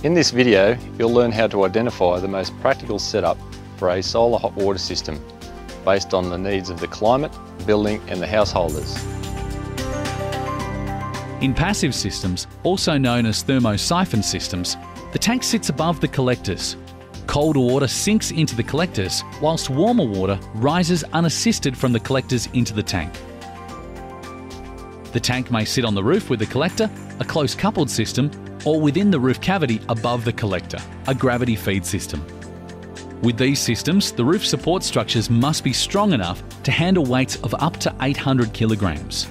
In this video, you'll learn how to identify the most practical setup for a solar hot water system based on the needs of the climate, building and the householders. In passive systems, also known as thermosiphon systems, the tank sits above the collectors. Colder water sinks into the collectors, whilst warmer water rises unassisted from the collectors into the tank. The tank may sit on the roof with the collector, a close coupled system, or within the roof cavity above the collector, a gravity feed system. With these systems, the roof support structures must be strong enough to handle weights of up to 800 kilograms.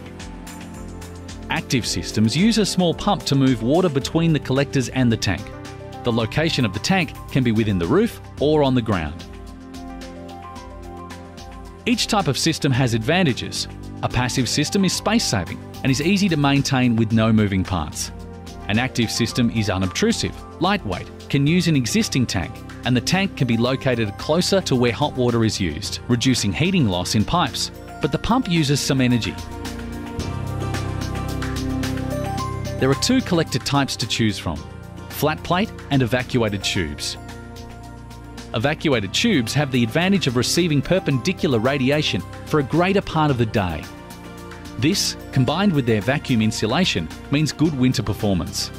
Active systems use a small pump to move water between the collectors and the tank. The location of the tank can be within the roof or on the ground. Each type of system has advantages. A passive system is space-saving and is easy to maintain with no moving parts. An active system is unobtrusive, lightweight, can use an existing tank, and the tank can be located closer to where hot water is used, reducing heating loss in pipes, but the pump uses some energy. There are two collector types to choose from: flat plate and evacuated tubes. Evacuated tubes have the advantage of receiving perpendicular radiation for a greater part of the day. This, combined with their vacuum insulation, means good winter performance.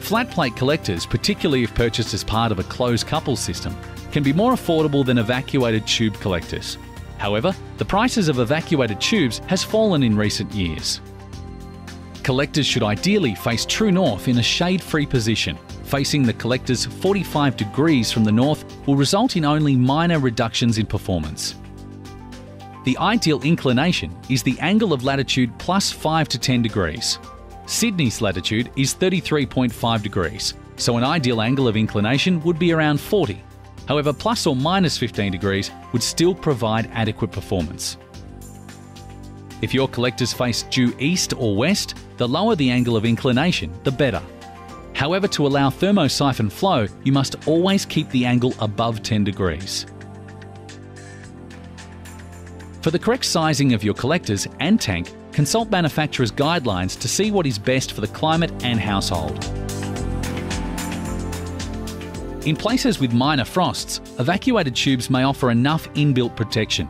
Flat plate collectors, particularly if purchased as part of a closed couple system, can be more affordable than evacuated tube collectors. However, the prices of evacuated tubes has fallen in recent years. Collectors should ideally face true north in a shade-free position. Facing the collectors 45 degrees from the north will result in only minor reductions in performance. The ideal inclination is the angle of latitude plus 5 to 10 degrees. Sydney's latitude is 33.5 degrees, so an ideal angle of inclination would be around 40. However, plus or minus 15 degrees would still provide adequate performance. If your collectors face due east or west, the lower the angle of inclination, the better. However, to allow thermosiphon flow, you must always keep the angle above 10 degrees. For the correct sizing of your collectors and tank, consult manufacturer's guidelines to see what is best for the climate and household. In places with minor frosts, evacuated tubes may offer enough inbuilt protection.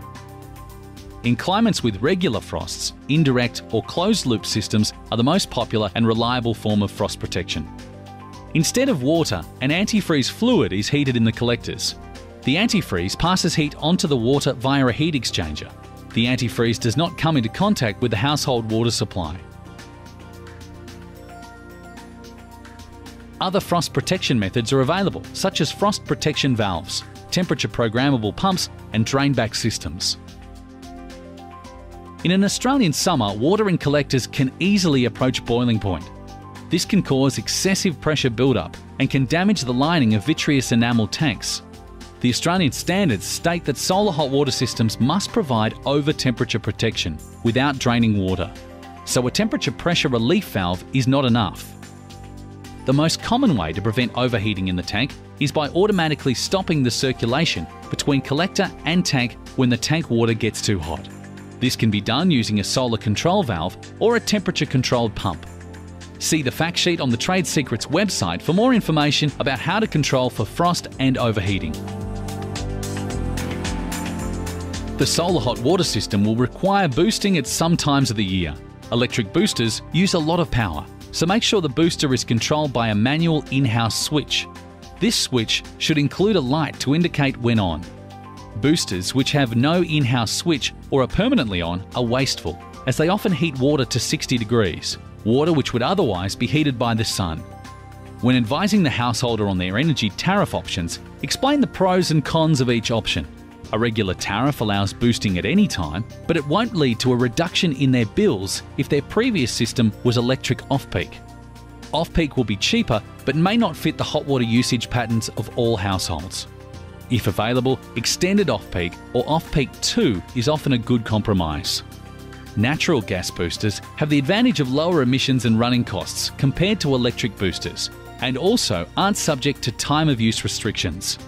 In climates with regular frosts, indirect or closed-loop systems are the most popular and reliable form of frost protection. Instead of water, an antifreeze fluid is heated in the collectors. The antifreeze passes heat onto the water via a heat exchanger. The antifreeze does not come into contact with the household water supply. Other frost protection methods are available, such as frost protection valves, temperature programmable pumps, and drainback systems. In an Australian summer, water in collectors can easily approach boiling point. This can cause excessive pressure buildup and can damage the lining of vitreous enamel tanks. The Australian standards state that solar hot water systems must provide over-temperature protection without draining water, so a temperature pressure relief valve is not enough. The most common way to prevent overheating in the tank is by automatically stopping the circulation between collector and tank when the tank water gets too hot. This can be done using a solar control valve or a temperature-controlled pump. See the fact sheet on the Trade Secrets website for more information about how to control for frost and overheating. The solar hot water system will require boosting at some times of the year. Electric boosters use a lot of power, so make sure the booster is controlled by a manual in-house switch. This switch should include a light to indicate when on. Boosters which have no in-house switch or are permanently on are wasteful, as they often heat water to 60 degrees, water which would otherwise be heated by the sun. When advising the householder on their energy tariff options, explain the pros and cons of each option. A regular tariff allows boosting at any time, but it won't lead to a reduction in their bills if their previous system was electric off-peak. Off-peak will be cheaper, but may not fit the hot water usage patterns of all households. If available, extended off-peak or off-peak 2 is often a good compromise. Natural gas boosters have the advantage of lower emissions and running costs compared to electric boosters, and also aren't subject to time of use restrictions.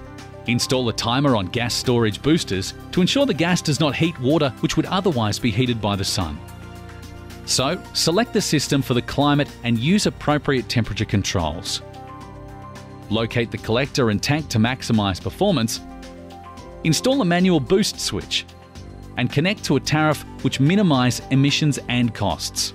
Install a timer on gas storage boosters to ensure the gas does not heat water which would otherwise be heated by the sun. So, select the system for the climate and use appropriate temperature controls. locate the collector and tank to maximise performance, install a manual boost switch, and connect to a tariff which minimise emissions and costs.